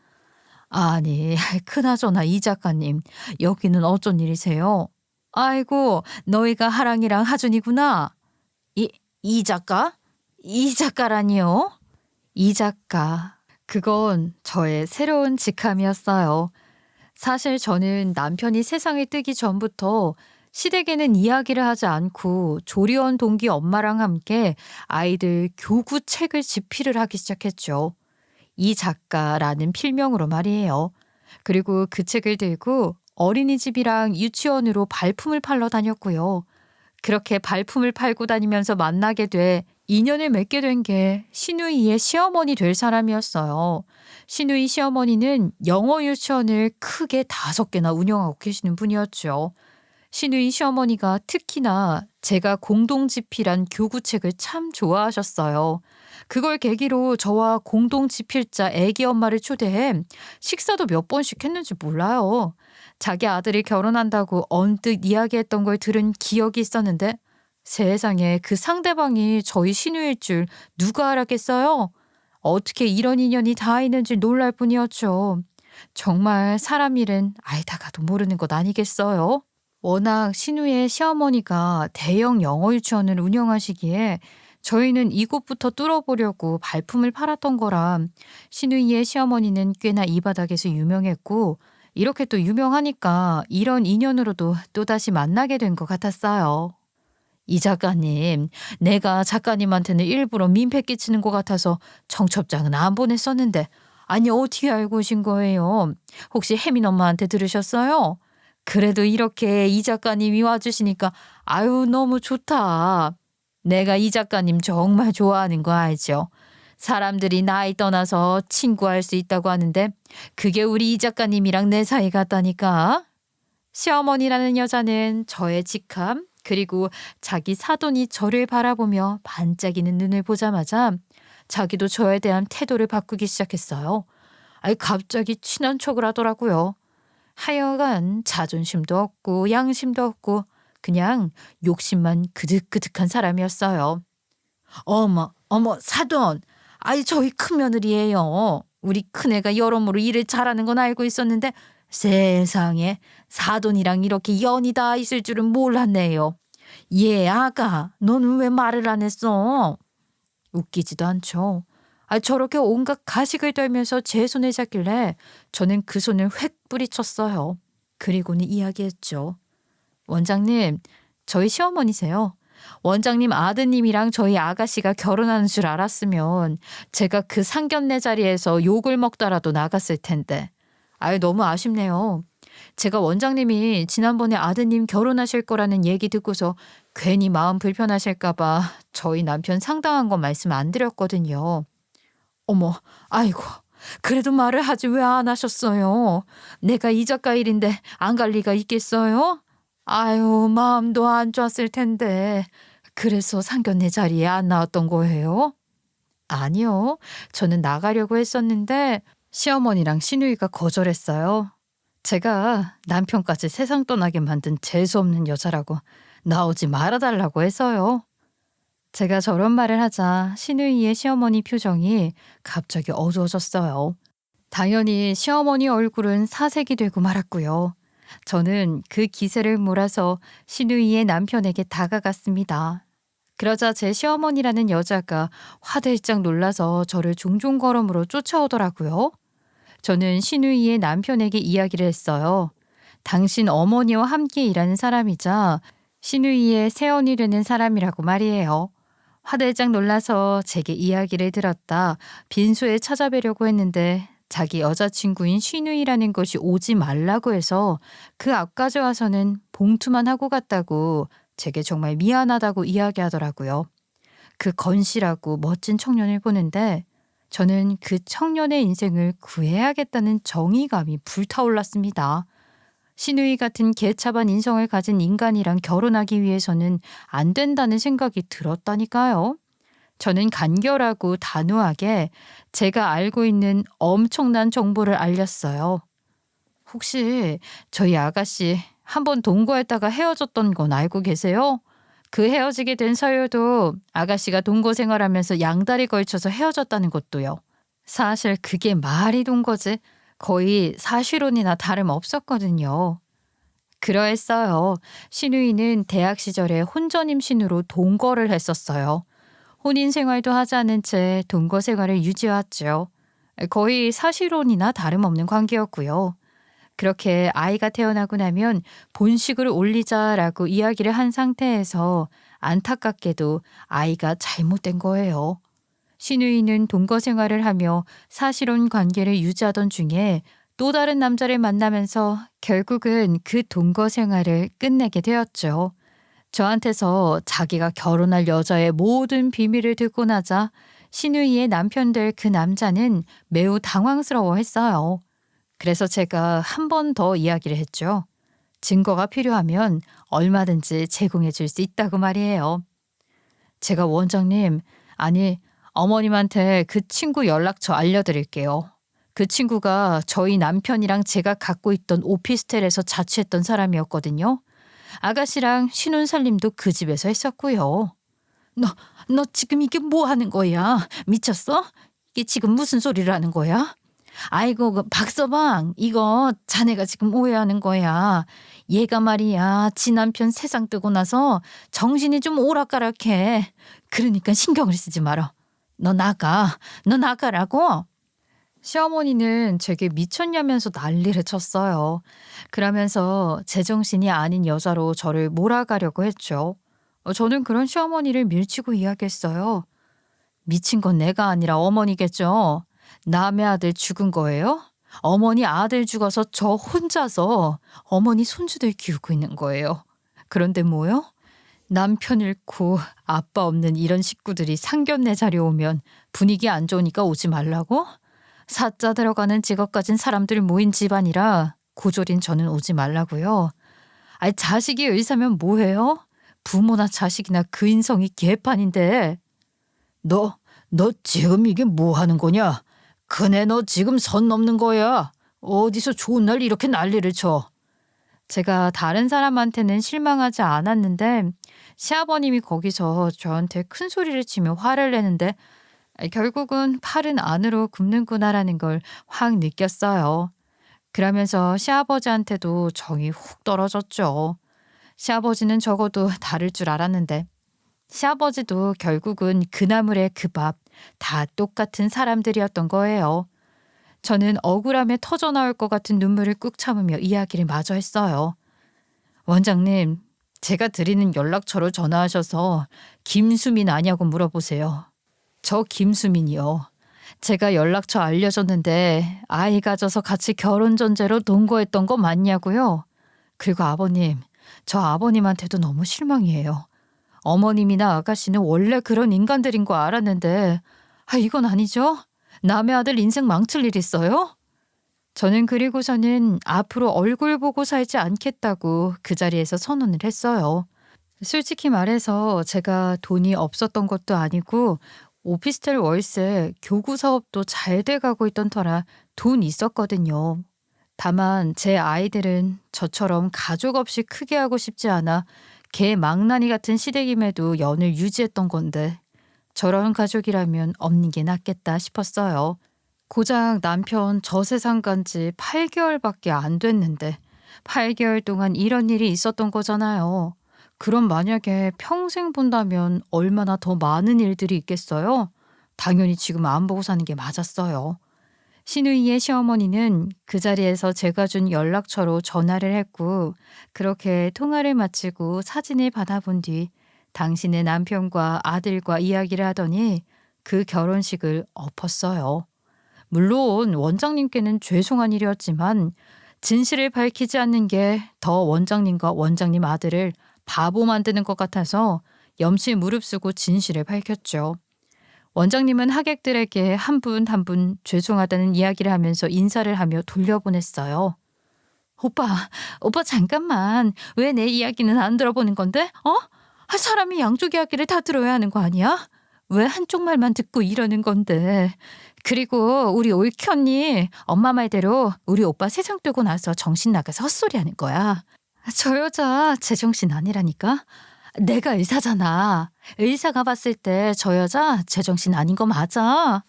아니, 그나저나 이 작가님, 여기는 어쩐 일이세요? 아이고, 너희가 하랑이랑 하준이구나. 이 작가? 이 작가라니요? 이 작가. 그건 저의 새로운 직함이었어요. 사실 저는 남편이 세상에 뜨기 전부터 시댁에는 이야기를 하지 않고 조리원 동기 엄마랑 함께 아이들 교구 책을 집필을 하기 시작했죠. 이 작가라는 필명으로 말이에요. 그리고 그 책을 들고 어린이집이랑 유치원으로 발품을 팔러 다녔고요. 그렇게 발품을 팔고 다니면서 만나게 돼 인연을 맺게 된 게 시누이의 시어머니 될 사람이었어요. 시누이 시어머니는 영어 유치원을 크게 5개나 운영하고 계시는 분이었죠. 시누이 시어머니가 특히나 제가 공동집필한 교구책을 참 좋아하셨어요. 그걸 계기로 저와 공동집필자 애기 엄마를 초대해 식사도 몇 번씩 했는지 몰라요. 자기 아들이 결혼한다고 언뜻 이야기했던 걸 들은 기억이 있었는데 세상에 그 상대방이 저희 시누이일 줄 누가 알았겠어요? 어떻게 이런 인연이 다 있는지 놀랄 뿐이었죠. 정말 사람 일은 알다가도 모르는 것 아니겠어요? 워낙 시누이의 시어머니가 대형 영어 유치원을 운영하시기에 저희는 이곳부터 뚫어보려고 발품을 팔았던 거라 시누이의 시어머니는 꽤나 이 바닥에서 유명했고 이렇게 또 유명하니까 이런 인연으로도 또다시 만나게 된 것 같았어요. 이 작가님, 내가 작가님한테는 일부러 민폐 끼치는 것 같아서 청첩장은 안 보냈었는데 아니 어떻게 알고 오신 거예요? 혹시 혜민 엄마한테 들으셨어요? 그래도 이렇게 이 작가님이 와주시니까 아유 너무 좋다. 내가 이 작가님 정말 좋아하는 거 알죠? 사람들이 나이 떠나서 친구할 수 있다고 하는데 그게 우리 이 작가님이랑 내 사이 같다니까. 시어머니라는 여자는 저의 직함 그리고 자기 사돈이 저를 바라보며 반짝이는 눈을 보자마자 자기도 저에 대한 태도를 바꾸기 시작했어요. 아니 갑자기 친한 척을 하더라고요. 하여간 자존심도 없고 양심도 없고 그냥 욕심만 그득그득한 사람이었어요. 어머 사돈. 아이 저희 큰며느리예요. 우리 큰애가 여러모로 일을 잘하는 건 알고 있었는데 세상에 사돈이랑 이렇게 연이 다 있을 줄은 몰랐네요. 얘 아가 너는 왜 말을 안 했어? 웃기지도 않죠. 저렇게 온갖 가식을 떨면서 제 손을 잡길래 저는 그 손을 획 뿌리쳤어요. 그리고는 이야기했죠. 원장님, 저희 시어머니세요. 원장님 아드님이랑 저희 아가씨가 결혼하는 줄 알았으면 제가 그 상견례 자리에서 욕을 먹더라도 나갔을 텐데. 너무 아쉽네요. 제가 원장님이 지난번에 아드님 결혼하실 거라는 얘기 듣고서 괜히 마음 불편하실까봐 저희 남편 상당한 건 말씀 안 드렸거든요. 어머, 아이고, 그래도 말을 하지 왜 안 하셨어요? 내가 이 작가 일인데 안 갈 리가 있겠어요? 아유, 마음도 안 좋았을 텐데. 그래서 상견례 자리에 안 나왔던 거예요? 아니요. 저는 나가려고 했었는데 시어머니랑 시누이가 거절했어요. 제가 남편까지 세상 떠나게 만든 재수없는 여자라고 나오지 말아달라고 해서요. 제가 저런 말을 하자 시누이의 시어머니 표정이 갑자기 어두워졌어요. 당연히 시어머니 얼굴은 사색이 되고 말았고요. 저는 그 기세를 몰아서 시누이의 남편에게 다가갔습니다. 그러자 제 시어머니라는 여자가 화들짝 놀라서 저를 종종 걸음으로 쫓아오더라고요. 저는 시누이의 남편에게 이야기를 했어요. 당신 어머니와 함께 일하는 사람이자 시누이의 새언이 되는 사람이라고 말이에요. 화들짝 놀라서 제게 이야기를 들었다 빈소에 찾아뵈려고 했는데 자기 여자친구인 시누이라는 것이 오지 말라고 해서 그 앞까지 와서는 봉투만 하고 갔다고 제게 정말 미안하다고 이야기하더라고요. 그 건실하고 멋진 청년을 보는데 저는 그 청년의 인생을 구해야겠다는 정의감이 불타올랐습니다. 시누이 같은 개차반 인성을 가진 인간이랑 결혼하기 위해서는 안 된다는 생각이 들었다니까요. 저는 간결하고 단호하게 제가 알고 있는 엄청난 정보를 알렸어요. 혹시 저희 아가씨 한번 동거했다가 헤어졌던 건 알고 계세요? 그 헤어지게 된 사유도 아가씨가 동거 생활하면서 양다리 걸쳐서 헤어졌다는 것도요. 사실 그게 말이 동거지 거의 사실혼이나 다름없었거든요. 그러했어요. 시누이는 대학 시절에 혼전 임신으로 동거를 했었어요. 혼인 생활도 하지 않은 채 동거 생활을 유지해왔죠. 거의 사실혼이나 다름없는 관계였고요. 그렇게 아이가 태어나고 나면 본식을 올리자라고 이야기를 한 상태에서 안타깝게도 아이가 잘못된 거예요. 시누이는 동거 생활을 하며 사실혼 관계를 유지하던 중에 또 다른 남자를 만나면서 결국은 그 동거 생활을 끝내게 되었죠. 저한테서 자기가 결혼할 여자의 모든 비밀을 듣고 나자 신우이의 남편 될 그 남자는 매우 당황스러워했어요. 그래서 제가 한 번 더 이야기를 했죠. 증거가 필요하면 얼마든지 제공해 줄 수 있다고 말이에요. 제가 원장님, 아니, 어머님한테 그 친구 연락처 알려드릴게요. 그 친구가 저희 남편이랑 제가 갖고 있던 오피스텔에서 자취했던 사람이었거든요. 아가씨랑 신혼살림도 그 집에서 했었고요. 너 지금 이게 뭐 하는 거야? 미쳤어? 이게 지금 무슨 소리를 하는 거야? 아이고, 박서방, 이거 자네가 지금 오해하는 거야. 얘가 말이야, 지 남편 세상 뜨고 나서 정신이 좀 오락가락해. 그러니까 신경을 쓰지 마라. 너 나가라고. 시어머니는 제게 미쳤냐면서 난리를 쳤어요. 그러면서 제정신이 아닌 여자로 저를 몰아가려고 했죠. 저는 그런 시어머니를 밀치고 이야기했어요. 미친 건 내가 아니라 어머니겠죠. 남의 아들 죽은 거예요? 어머니 아들 죽어서 저 혼자서 어머니 손주들 키우고 있는 거예요. 그런데 뭐요? 남편 잃고 아빠 없는 이런 식구들이 상견례 자리 오면 분위기 안 좋으니까 오지 말라고? 사자 들어가는 직업 가진 사람들 모인 집안이라 고졸인 저는 오지 말라고요. 아니, 자식이 의사면 뭐해요? 부모나 자식이나 그 인성이 개판인데. 너 지금 이게 뭐 하는 거냐? 그네 너 지금 선 넘는 거야. 어디서 좋은 날 이렇게 난리를 쳐. 제가 다른 사람한테는 실망하지 않았는데 시아버님이 거기서 저한테 큰 소리를 치며 화를 내는데 결국은 팔은 안으로 굽는구나라는 걸 확 느꼈어요. 그러면서 시아버지한테도 정이 훅 떨어졌죠. 시아버지는 적어도 다를 줄 알았는데 시아버지도 결국은 그 나물의 그 밥 다 똑같은 사람들이었던 거예요. 저는 억울함에 터져 나올 것 같은 눈물을 꾹 참으며 이야기를 마저 했어요. 원장님, 제가 드리는 연락처로 전화하셔서 김수민 아냐고 물어보세요. 저 김수민이요. 제가 연락처 알려줬는데 아이 가져서 같이 결혼 전제로 동거했던 거 맞냐고요? 그리고 아버님, 저 아버님한테도 너무 실망이에요. 어머님이나 아가씨는 원래 그런 인간들인 거 알았는데 이건 아니죠? 남의 아들 인생 망칠 일 있어요? 저는 그리고서는 앞으로 얼굴 보고 살지 않겠다고 그 자리에서 선언을 했어요. 솔직히 말해서 제가 돈이 없었던 것도 아니고 오피스텔 월세 교구 사업도 잘 돼가고 있던 터라 돈 있었거든요. 다만 제 아이들은 저처럼 가족 없이 크게 하고 싶지 않아 개 망나니 같은 시댁임에도 연을 유지했던 건데 저런 가족이라면 없는 게 낫겠다 싶었어요. 고작 남편 저 세상 간 지 8개월밖에 안 됐는데 8개월 동안 이런 일이 있었던 거잖아요. 그럼 만약에 평생 본다면 얼마나 더 많은 일들이 있겠어요? 당연히 지금 안 보고 사는 게 맞았어요. 신우이의 시어머니는 그 자리에서 제가 준 연락처로 전화를 했고 그렇게 통화를 마치고 사진을 받아본 뒤 당신의 남편과 아들과 이야기를 하더니 그 결혼식을 엎었어요. 물론 원장님께는 죄송한 일이었지만 진실을 밝히지 않는 게 더 원장님과 원장님 아들을 바보 만드는 것 같아서 염치 무릅쓰고 진실을 밝혔죠. 원장님은 하객들에게 한 분 한 분 죄송하다는 이야기를 하면서 인사를 하며 돌려보냈어요. 오빠 잠깐만. 왜 내 이야기는 안 들어보는 건데? 사람이 양쪽 이야기를 다 들어야 하는 거 아니야? 왜 한쪽 말만 듣고 이러는 건데? 그리고 우리 옳기 언니 엄마 말대로 우리 오빠 세상 뜨고 나서 정신 나가서 헛소리 하는 거야. 저 여자 제정신 아니라니까? 내가 의사잖아. 의사가 봤을 때 저 여자 제정신 아닌 거 맞아.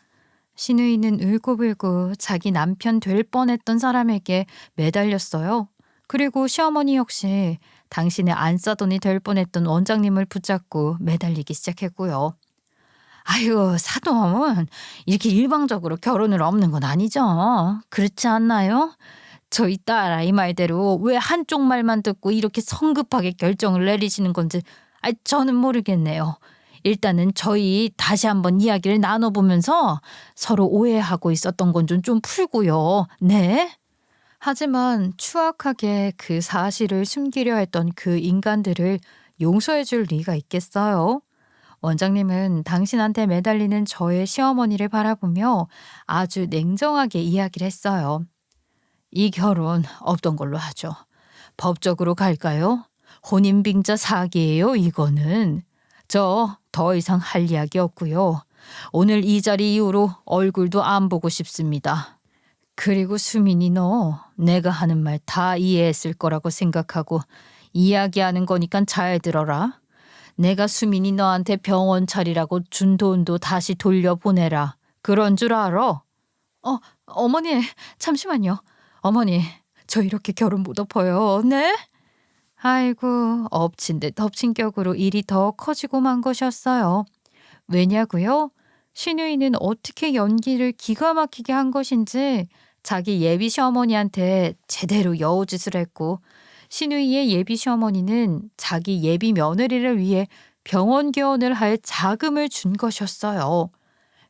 신우이는 울고불고 자기 남편 될 뻔했던 사람에게 매달렸어요. 그리고 시어머니 역시 당신의 안 싸돈이 될 뻔했던 원장님을 붙잡고 매달리기 시작했고요. 아유, 사돈, 이렇게 일방적으로 결혼을 엎는 건 아니죠. 그렇지 않나요? 저희 딸아이 말대로 왜 한쪽 말만 듣고 이렇게 성급하게 결정을 내리시는 건지 저는 모르겠네요. 일단은 저희 다시 한번 이야기를 나눠보면서 서로 오해하고 있었던 건 좀 풀고요. 네? 하지만 추악하게 그 사실을 숨기려 했던 그 인간들을 용서해 줄 리가 있겠어요? 원장님은 당신한테 매달리는 저의 시어머니를 바라보며 아주 냉정하게 이야기를 했어요. 이 결혼 없던 걸로 하죠. 법적으로 갈까요? 혼인빙자 사기예요, 이거는. 저 더 이상 할 이야기 없고요. 오늘 이 자리 이후로 얼굴도 안 보고 싶습니다. 그리고 수민이 너 내가 하는 말 다 이해했을 거라고 생각하고 이야기하는 거니까 잘 들어라. 내가 수민이 너한테 병원 차리라고 준 돈도 다시 돌려보내라. 그런 줄 알아? 어머니, 잠시만요. 어머니, 저 이렇게 결혼 못 엎어요. 네? 아이고, 엎친 데 덮친 격으로 일이 더 커지고 만 것이었어요. 왜냐고요? 신우이는 어떻게 연기를 기가 막히게 한 것인지 자기 예비 시어머니한테 제대로 여우짓을 했고, 신우이의 예비 시어머니는 자기 예비 며느리를 위해 병원 개원을 할 자금을 준 것이었어요.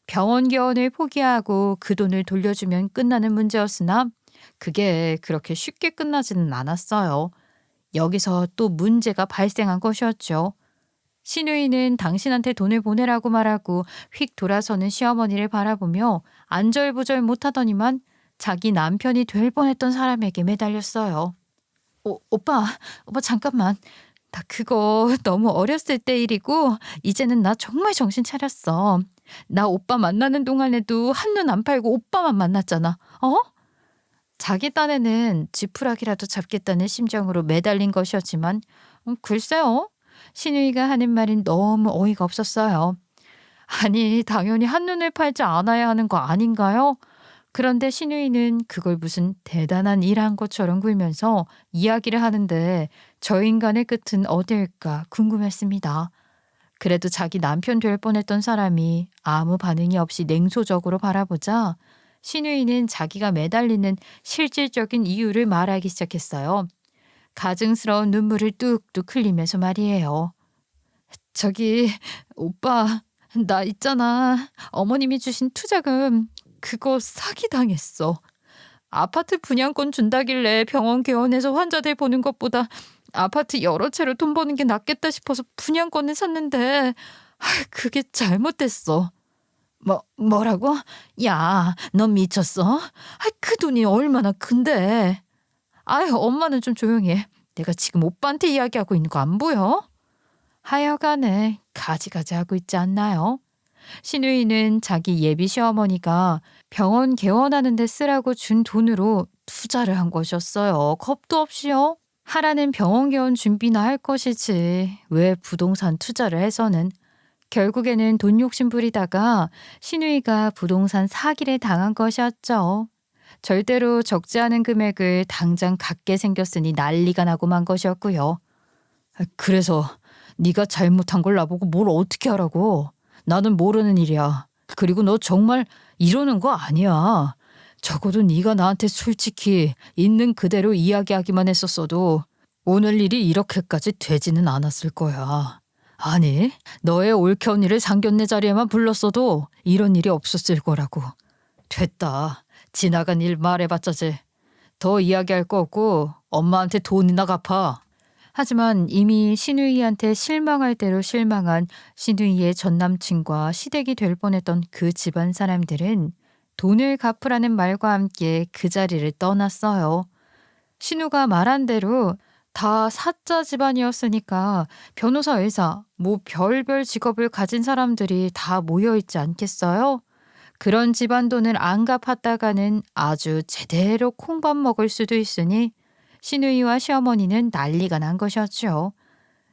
병원 개원을 포기하고 그 돈을 돌려주면 끝나는 문제였으나 그게 그렇게 쉽게 끝나지는 않았어요. 여기서 또 문제가 발생한 것이었죠. 신우이는 당신한테 돈을 보내라고 말하고 휙 돌아서는 시어머니를 바라보며 안절부절 못하더니만 자기 남편이 될 뻔했던 사람에게 매달렸어요. 오빠 잠깐만. 나 그거 너무 어렸을 때 일이고 이제는 나 정말 정신 차렸어. 나 오빠 만나는 동안에도 한눈 안 팔고 오빠만 만났잖아. 자기 딴에는 지푸라기라도 잡겠다는 심정으로 매달린 것이었지만 글쎄요. 신우이가 하는 말은 너무 어이가 없었어요. 아니 당연히 한눈을 팔지 않아야 하는 거 아닌가요? 그런데 신우이는 그걸 무슨 대단한 일한 것처럼 굴면서 이야기를 하는데 저 인간의 끝은 어디일까 궁금했습니다. 그래도 자기 남편 될 뻔했던 사람이 아무 반응이 없이 냉소적으로 바라보자 신우이는 자기가 매달리는 실질적인 이유를 말하기 시작했어요. 가증스러운 눈물을 뚝뚝 흘리면서 말이에요. 저기 오빠 나 있잖아. 어머님이 주신 투자금 그거 사기당했어. 아파트 분양권 준다길래 병원 개원해서 환자들 보는 것보다 아파트 여러 채로 돈 버는 게 낫겠다 싶어서 분양권을 샀는데 그게 잘못됐어. 뭐라고? 야, 넌 미쳤어? 그 돈이 얼마나 큰데? 아유, 엄마는 좀 조용히 해. 내가 지금 오빠한테 이야기하고 있는 거 안 보여? 하여간에 가지가지 하고 있지 않나요? 신우이는 자기 예비 시어머니가 병원 개원하는 데 쓰라고 준 돈으로 투자를 한 것이었어요. 겁도 없이요. 하라는 병원 개원 준비나 할 것이지. 왜 부동산 투자를 해서는. 결국에는 돈 욕심 부리다가 신우이가 부동산 사기를 당한 것이었죠. 절대로 적지 않은 금액을 당장 갖게 생겼으니 난리가 나고 만 것이었고요. 그래서 네가 잘못한 걸 나보고 뭘 어떻게 하라고. 나는 모르는 일이야. 그리고 너 정말 이러는 거 아니야. 적어도 네가 나한테 솔직히 있는 그대로 이야기하기만 했었어도 오늘 일이 이렇게까지 되지는 않았을 거야. 아니, 너의 옳게온 일을 상견례 자리에만 불렀어도 이런 일이 없었을 거라고. 됐다. 지나간 일 말해봤자지. 더 이야기할 거 없고 엄마한테 돈이나 갚아. 하지만 이미 신우이한테 실망할 대로 실망한 신우이의 전남친과 시댁이 될 뻔했던 그 집안 사람들은 돈을 갚으라는 말과 함께 그 자리를 떠났어요. 신우가 말한 대로 다 사자 집안이었으니까 변호사, 의사, 별별 직업을 가진 사람들이 다 모여있지 않겠어요? 그런 집안 돈을 안 갚았다가는 아주 제대로 콩밥 먹을 수도 있으니 신우이와 시어머니는 난리가 난 것이었죠.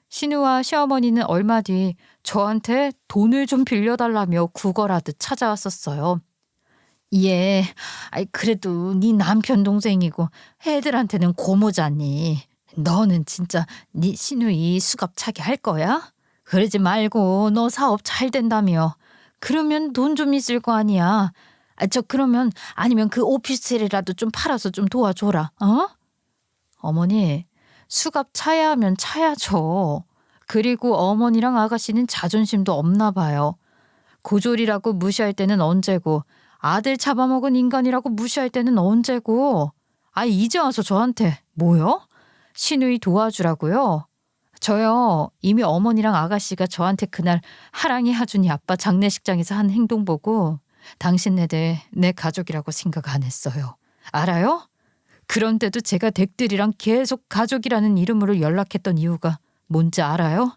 신우와 시어머니는 얼마 뒤 저한테 돈을 좀 빌려달라며 구걸하듯 찾아왔었어요. 예, 그래도 네 남편 동생이고 애들한테는 고모잖니. 너는 진짜 네 신우이 수갑 차게 할 거야? 그러지 말고 너 사업 잘 된다며. 그러면 돈 좀 있을 거 아니야. 그러면 아니면 그 오피스텔이라도 좀 팔아서 좀 도와줘라. 어머니, 수갑 차야 하면 차야죠. 그리고 어머니랑 아가씨는 자존심도 없나 봐요. 고졸이라고 무시할 때는 언제고 아들 잡아먹은 인간이라고 무시할 때는 언제고. 아, 이제 와서 저한테 뭐요? 시누이 도와주라고요? 저요, 이미 어머니랑 아가씨가 저한테 그날 하랑이 하준이 아빠 장례식장에서 한 행동 보고 당신네들 내 가족이라고 생각 안 했어요. 알아요? 그런데도 제가 댁들이랑 계속 가족이라는 이름으로 연락했던 이유가 뭔지 알아요?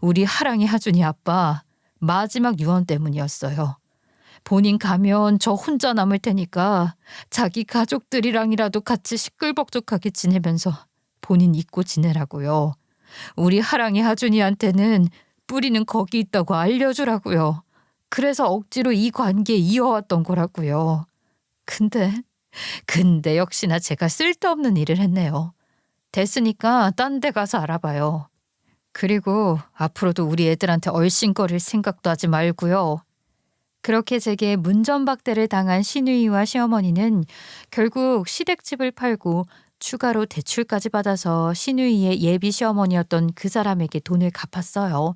우리 하랑이 하준이 아빠 마지막 유언 때문이었어요. 본인 가면 저 혼자 남을 테니까 자기 가족들이랑이라도 같이 시끌벅적하게 지내면서 본인 잊고 지내라고요. 우리 하랑이 하준이한테는 뿌리는 거기 있다고 알려주라고요. 그래서 억지로 이 관계 이어왔던 거라고요. 근데 역시나 제가 쓸데없는 일을 했네요. 됐으니까 딴 데 가서 알아봐요. 그리고 앞으로도 우리 애들한테 얼씬거릴 생각도 하지 말고요. 그렇게 제게 문전박대를 당한 시누이와 시어머니는 결국 시댁집을 팔고 추가로 대출까지 받아서 시누이의 예비 시어머니였던 그 사람에게 돈을 갚았어요.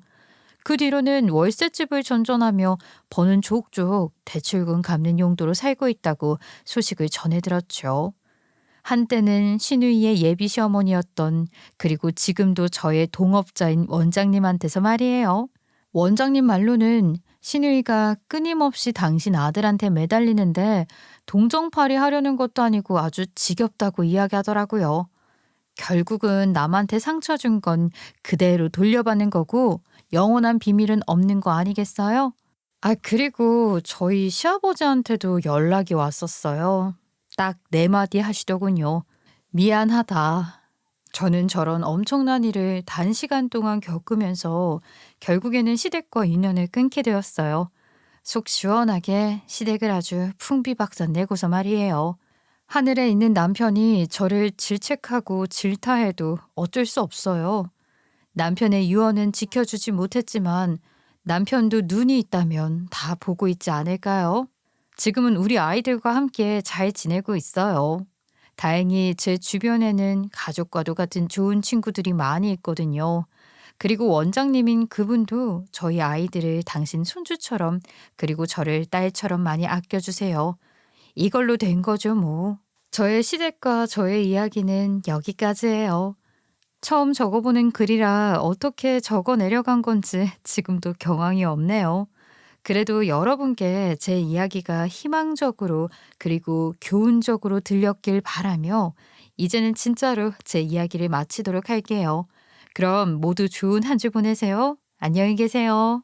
그 뒤로는 월세집을 전전하며 버는 족족 대출금 갚는 용도로 살고 있다고 소식을 전해 들었죠. 한때는 시누이의 예비 시어머니였던, 그리고 지금도 저의 동업자인 원장님한테서 말이에요. 원장님 말로는 시누이가 끊임없이 당신 아들한테 매달리는데 동정팔이 하려는 것도 아니고 아주 지겹다고 이야기하더라고요. 결국은 남한테 상처 준 건 그대로 돌려받는 거고 영원한 비밀은 없는 거 아니겠어요? 아, 그리고 저희 시아버지한테도 연락이 왔었어요. 딱 네 마디 하시더군요. 미안하다. 저는 저런 엄청난 일을 단시간 동안 겪으면서 결국에는 시댁과 인연을 끊게 되었어요. 속 시원하게 시댁을 아주 풍비박산 내고서 말이에요. 하늘에 있는 남편이 저를 질책하고 질타해도 어쩔 수 없어요. 남편의 유언은 지켜주지 못했지만 남편도 눈이 있다면 다 보고 있지 않을까요? 지금은 우리 아이들과 함께 잘 지내고 있어요. 다행히 제 주변에는 가족과도 같은 좋은 친구들이 많이 있거든요. 그리고 원장님인 그분도 저희 아이들을 당신 손주처럼, 그리고 저를 딸처럼 많이 아껴주세요. 이걸로 된 거죠, 뭐. 저의 시댁과 저의 이야기는 여기까지예요. 처음 적어보는 글이라 어떻게 적어 내려간 건지 지금도 경황이 없네요. 그래도 여러분께 제 이야기가 희망적으로 그리고 교훈적으로 들렸길 바라며 이제는 진짜로 제 이야기를 마치도록 할게요. 그럼 모두 좋은 한 주 보내세요. 안녕히 계세요.